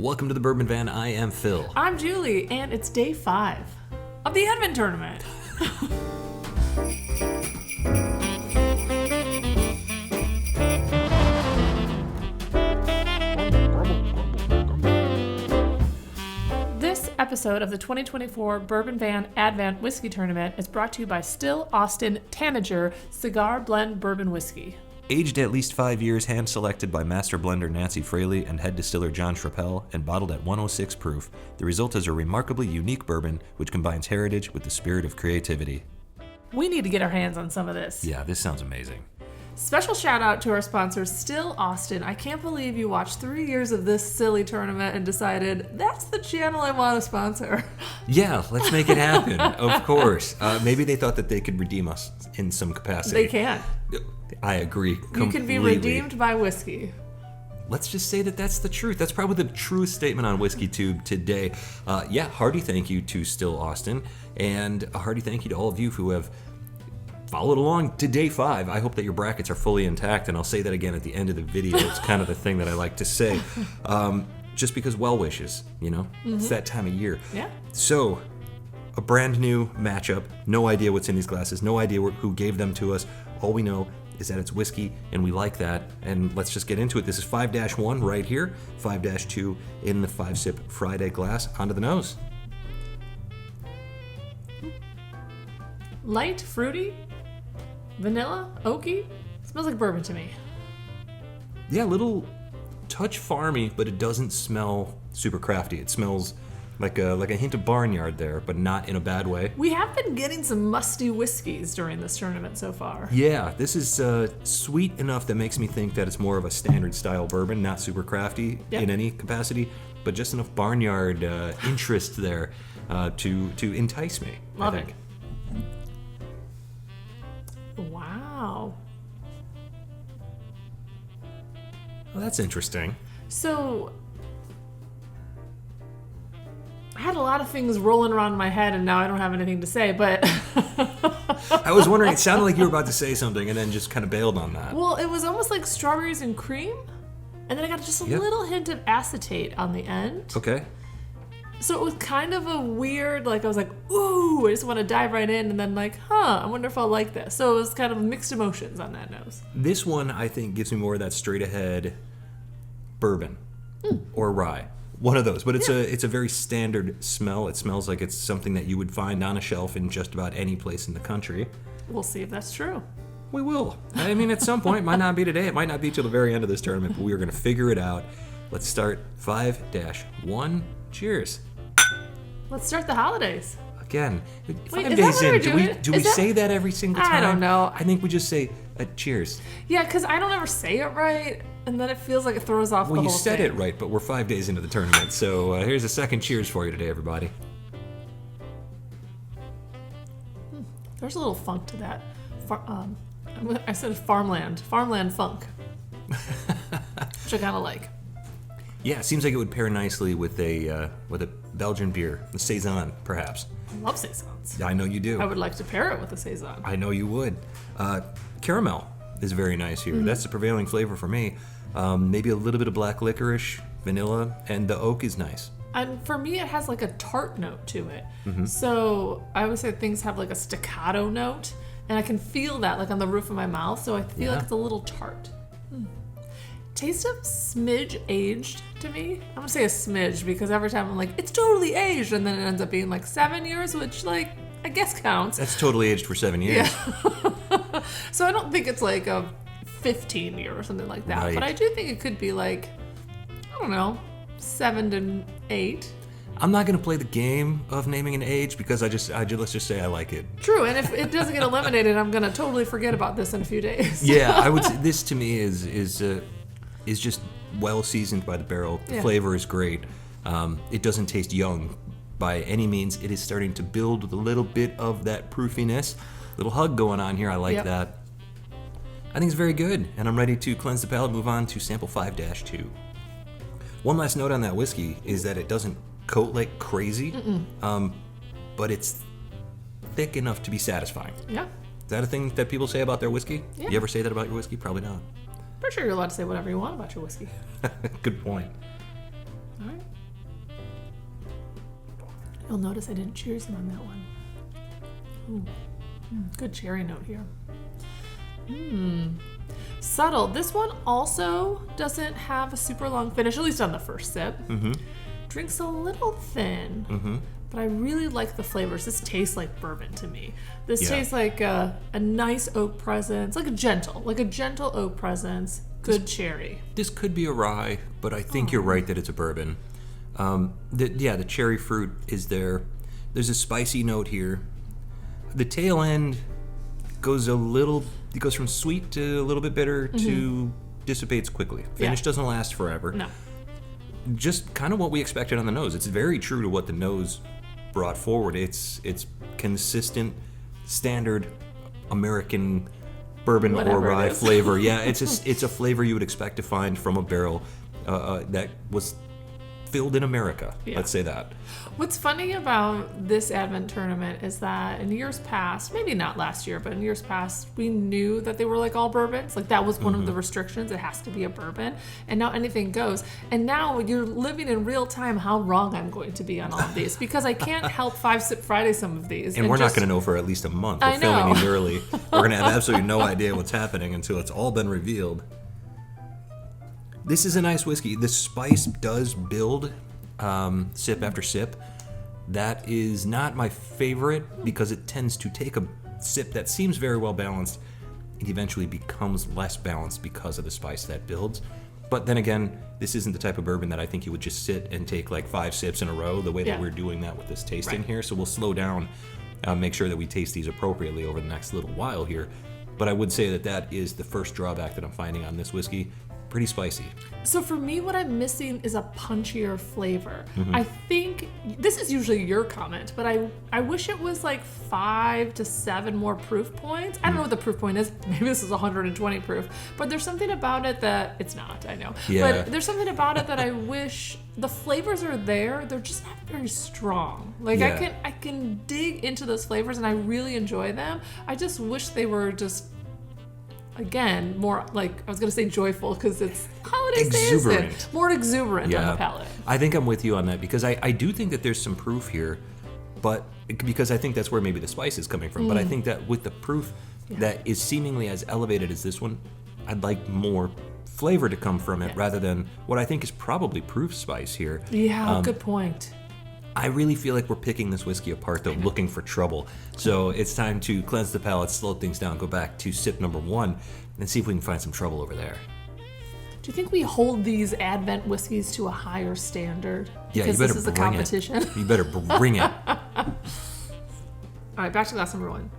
Welcome to the Bourbon Van. I am Phil. I'm Julie, and it's day 5 of the Advent Tournament. This episode of the 2024 Bourbon Van Advent Whiskey Tournament is brought to you by Still Austin Tanager Cigar Blend Bourbon Whiskey. Aged at least 5 years, hand-selected by master blender Nancy Fraley and head distiller John Schrappel, and bottled at 106 proof, the result is a remarkably unique bourbon which combines heritage with the spirit of creativity. We need to get our hands on some of this. Yeah, this sounds amazing. Special shout out to our sponsor, Still Austin. I can't believe you watched 3 years of this silly tournament and decided, that's the channel I want to sponsor. Yeah, let's make it happen, of course. Maybe they thought that they could redeem us in some capacity. They can. I agree completely. You can be redeemed by whiskey. Let's just say that that's the truth. That's probably the truest statement on WhiskeyTube today. Hearty thank you to Still Austin, and a hearty thank you to all of you who have followed along to day 5. I hope that your brackets are fully intact, and I'll say that again at the end of the video. It's kind of the thing that I like to say. Just because well wishes, you know? Mm-hmm. It's that time of year. Yeah. So, a brand new matchup. No idea what's in these glasses. No idea who gave them to us. All we know is that it's whiskey, and we like that. And let's just get into it. This is 5-1 right here. 5-2 in the 5-sip Friday glass. Onto the nose. Light, fruity, vanilla, oaky. Smells like bourbon to me. Yeah, a little touch farmy, but it doesn't smell super crafty. It smells like a hint of barnyard there, but not in a bad way. We have been getting some musty whiskeys during this tournament so far. Yeah, this is sweet enough that makes me think that it's more of a standard style bourbon, not super crafty in any capacity, but just enough barnyard interest there to entice me. Love it. Wow. Well, that's interesting. So, I had a lot of things rolling around in my head, and now I don't have anything to say, but... I was wondering, it sounded like you were about to say something and then just kind of bailed on that. Well, it was almost like strawberries and cream, and then I got just a little hint of acetate on the end. Okay. So it was kind of a weird, I was like, ooh, I just want to dive right in, and then I wonder if I'll like this. So it was kind of mixed emotions on that nose. This one, I think, gives me more of that straight-ahead bourbon or rye. One of those, but it's a very standard smell. It smells like it's something that you would find on a shelf in just about any place in the country. We'll see if that's true. We will. I mean, at some point, it might not be today. It might not be till the very end of this tournament, but we are going to figure it out. Let's start 5-1. Cheers. Let's start the holidays. Again, Wait, 5 days in. Do we that... say that every single time? I don't know. I think we just say cheers. Yeah, because I don't ever say it right, and then it feels like it throws off the whole thing. Well, you said it right, but we're 5 days into the tournament, so here's a second cheers for you today, everybody. There's a little funk to that. I said farmland funk, which I kind of like. Yeah, it seems like it would pair nicely with a Belgian beer, a Saison, perhaps. I love Saisons. I know you do. I would like to pair it with a Saison. I know you would. Caramel is very nice here. Mm-hmm. That's the prevailing flavor for me. Maybe a little bit of black licorice, vanilla, and the oak is nice. And for me, it has a tart note to it. Mm-hmm. So I always say things have a staccato note, and I can feel that on the roof of my mouth. So I feel like it's a little tart. Taste of smidge aged to me. I'm gonna say a smidge because every time I'm like, it's totally aged, and then it ends up being 7 years, which I guess counts. That's totally aged for 7 years. Yeah. So I don't think it's a 15 year or something like that. Right. But I do think it could be I don't know, 7 to 8. I'm not gonna play the game of naming an age because let's just say I like it. True, and if it doesn't get eliminated, I'm gonna totally forget about this in a few days. Yeah, I would say this to me is just well seasoned by the barrel. The flavor is great. It doesn't taste young by any means. It is starting to build with a little bit of that proofiness. Little hug going on here. I like that. I think it's very good, and I'm ready to cleanse the palate, move on to sample 5-2. One last note on that whiskey is that it doesn't coat like crazy, but it's thick enough to be satisfying. Yeah. Is that a thing that people say about their whiskey? Yeah. You ever say that about your whiskey? Probably not. Pretty sure you're allowed to say whatever you want about your whiskey. Good point. All right. You'll notice I didn't cheers him on that one. Ooh. Good cherry note here. Subtle. This one also doesn't have a super long finish, at least on the first sip. Drinks a little thin, but I really like the flavors. This tastes like bourbon to me. This tastes like a nice oak presence, like a gentle oak presence. Good cherry. This could be a rye, but I think you're right that it's a bourbon. The cherry fruit is there. There's a spicy note here. The tail end goes from sweet to a little bit bitter to dissipates quickly. Finish doesn't last forever. No. Just kind of what we expected on the nose. It's very true to what the nose brought forward. It's consistent, standard American bourbon or rye flavor. Yeah, it's a flavor you would expect to find from a barrel that was filled in America. Yeah. Let's say that. What's funny about this Advent tournament is that in years past, maybe not last year, but in years past, we knew that they were like all bourbons. Like that was one of the restrictions. It has to be a bourbon. And now anything goes. And now you're living in real time how wrong I'm going to be on all of these because I can't help 5 Sip Friday some of these. And we're not going to know for at least a month. We're filming these early. We're going to have absolutely no idea what's happening until it's all been revealed. This is a nice whiskey. The spice does build sip after sip. That is not my favorite because it tends to take a sip that seems very well balanced. It eventually becomes less balanced because of the spice that builds. But then again, this isn't the type of bourbon that I think you would just sit and take like 5 sips in a row the way that we're doing that with this tasting here. So we'll slow down, make sure that we taste these appropriately over the next little while here. But I would say that is the first drawback that I'm finding on this whiskey. Pretty spicy. So for me, what I'm missing is a punchier flavor. I think this is usually your comment, but I wish it was like 5 to 7 more proof points. I don't know what the proof point is. Maybe this is 120 proof, but there's something about it that it's not. I know, but there's something about it that I wish the flavors are there. They're just not very strong. Like I can dig into those flavors and I really enjoy them. I just wish they were just. Again, more like, I was going to say joyful because it's holiday season. More exuberant on the palate. I think I'm with you on that because I do think that there's some proof here, but because I think that's where maybe the spice is coming from. But I think that with the proof that is seemingly as elevated as this one, I'd like more flavor to come from it rather than what I think is probably proof spice here. Yeah, good point. I really feel like we're picking this whiskey apart, though, looking for trouble. So it's time to cleanse the palate, slow things down, go back to sip number 1, and see if we can find some trouble over there. Do you think we hold these Advent whiskeys to a higher standard? Yeah, because you better this is a bring competition. It. You better bring it. All right, back to glass number 1.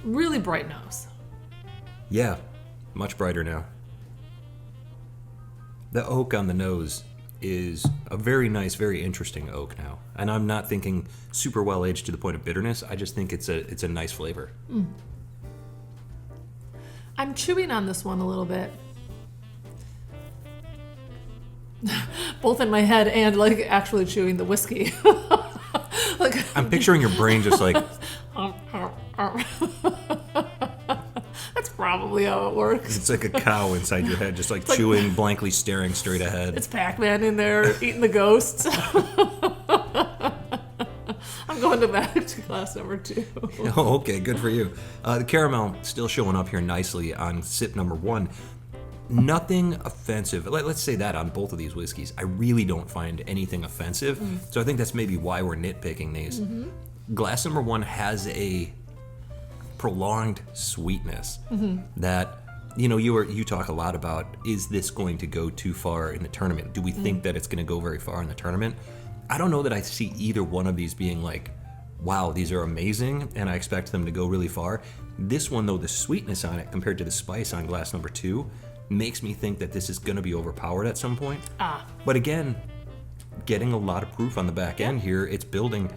Really bright nose. Yeah, much brighter now. The oak on the nose is a very nice, very interesting oak now. And I'm not thinking super well aged to the point of bitterness. I just think it's a nice flavor. I'm chewing on this one a little bit. Both in my head and like actually chewing the whiskey. Like I'm picturing your brain just like That's probably how it works. It's like a cow inside your head, just like chewing, blankly staring straight ahead. It's Pac-Man in there eating the ghosts. I'm going back to glass number 2. Oh, okay, good for you. The caramel still showing up here nicely on sip number 1. Nothing offensive. Let's say that on both of these whiskeys. I really don't find anything offensive. So I think that's maybe why we're nitpicking these. Glass number 1 has a prolonged sweetness that, you know, you talk a lot about, is this going to go too far in the tournament? Do we think that it's going to go very far in the tournament? I don't know that I see either one of these being like, wow, these are amazing, and I expect them to go really far. This one, though, the sweetness on it compared to the spice on glass number 2 makes me think that this is going to be overpowered at some point. But again, getting a lot of proof on the back end here, it's building.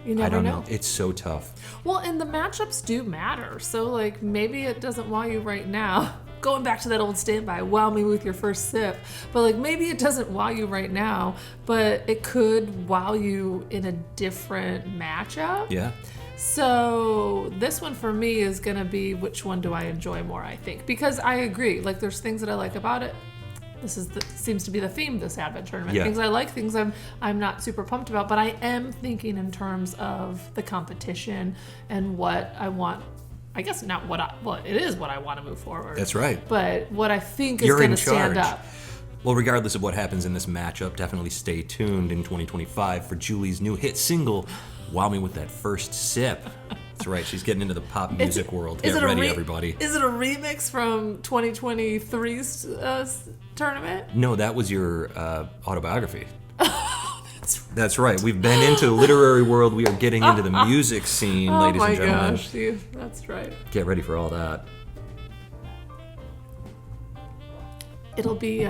You never know. It's so tough. Well, and the matchups do matter. So, like, maybe it doesn't wow you right now. Going back to that old standby, wow me with your first sip. But, like, maybe it doesn't wow you right now, but it could wow you in a different matchup. Yeah. So this one for me is going to be which one do I enjoy more, I think. Because I agree. Like, there's things that I like about it. seems to be the theme of this Advent tournament. Yeah. Things I like, things I'm not super pumped about, but I am thinking in terms of the competition and what I want. I guess not it is what I want to move forward. That's right. But what I think is going to stand up. Well, regardless of what happens in this matchup, definitely stay tuned in 2025 for Julie's new hit single, Wow Me With That First Sip. That's right, she's getting into the pop music world. Get ready, everybody. Is it a remix from 2023's tournament? No, that was your autobiography. That's right. We've been into the literary world. We are getting into the music scene, ladies and gentlemen. Oh my gosh, that's right. Get ready for all that. It'll be,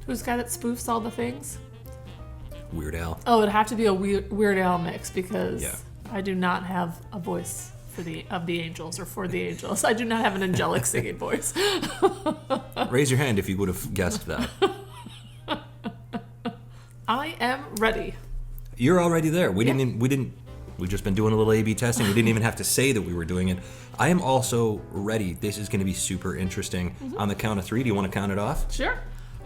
who's the guy that spoofs all the things? Weird Al. Oh, it'd have to be a Weird Al mix because I do not have a voice of the angels or for the angels. I do not have an angelic singing voice. Raise your hand if you would have guessed that. I am ready. You're already there. We've just been doing a little A/B testing. We didn't even have to say that we were doing it. I am also ready. This is going to be super interesting. On the count of 3, do you want to count it off? Sure.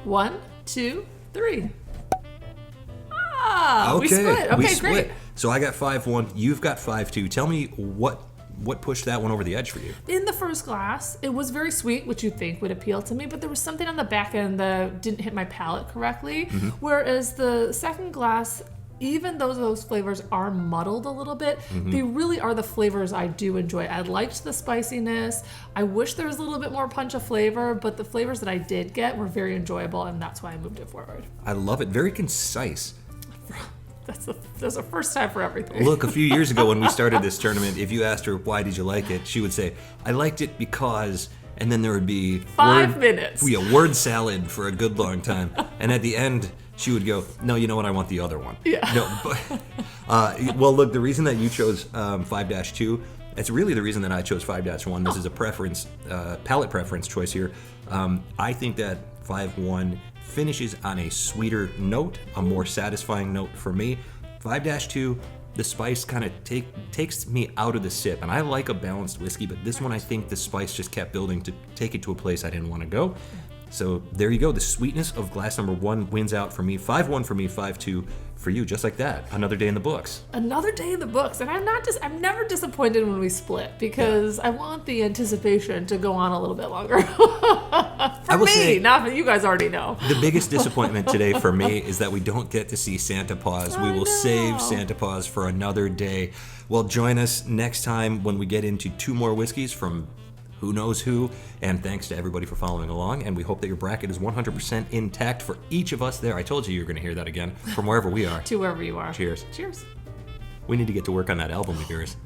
1, 2, 3. Ah, we split. Okay, great. So I got 5-1. You've got 5-2. Tell me what pushed that one over the edge for you? In the first glass, it was very sweet, which you'd think would appeal to me, but there was something on the back end that didn't hit my palate correctly. Whereas the second glass, even though those flavors are muddled a little bit, they really are the flavors I do enjoy. I liked the spiciness. I wish there was a little bit more punch of flavor, but the flavors that I did get were very enjoyable, and that's why I moved it forward. I love it. Very concise. That's the first time for everything. Look, a few years ago when we started this tournament, if you asked her, why did you like it? She would say, I liked it because, and then there would be 5 minutes. Word salad for a good long time. And at the end, she would go, no, you know what? I want the other one. Yeah. No, but, well, look, the reason that you chose 5-2, it's really the reason that I chose 5-1. This is a preference, palate preference choice here. I think that 5-1 finishes on a sweeter note, a more satisfying note for me. 5-2, the spice kind of takes me out of the sip, and I like a balanced whiskey, but this one I think the spice just kept building to take it to a place I didn't want to go. So there you go. The sweetness of glass number 1 wins out for me. 5-1 for me, 5-2 for you, just like that. Another day in the books. Another day in the books, and I'm never disappointed when we split because I want the anticipation to go on a little bit longer. For me, not that you guys already know. The biggest disappointment today for me is that we don't get to see Santa Paws. We will save Santa Paws for another day. Well, join us next time when we get into 2 more whiskeys from who knows who, and thanks to everybody for following along, and we hope that your bracket is 100% intact for each of us there. I told you were going to hear that again, from wherever we are. To wherever you are. Cheers. Cheers. We need to get to work on that album of yours.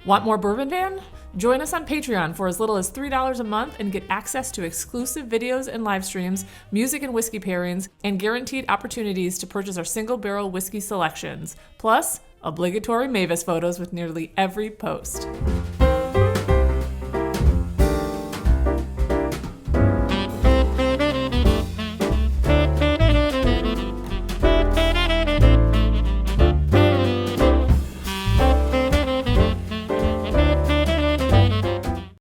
Want more Bourbon Van? Join us on Patreon for as little as $3 a month and get access to exclusive videos and live streams, music and whiskey pairings, and guaranteed opportunities to purchase our single barrel whiskey selections. Plus, obligatory Mavis photos with nearly every post.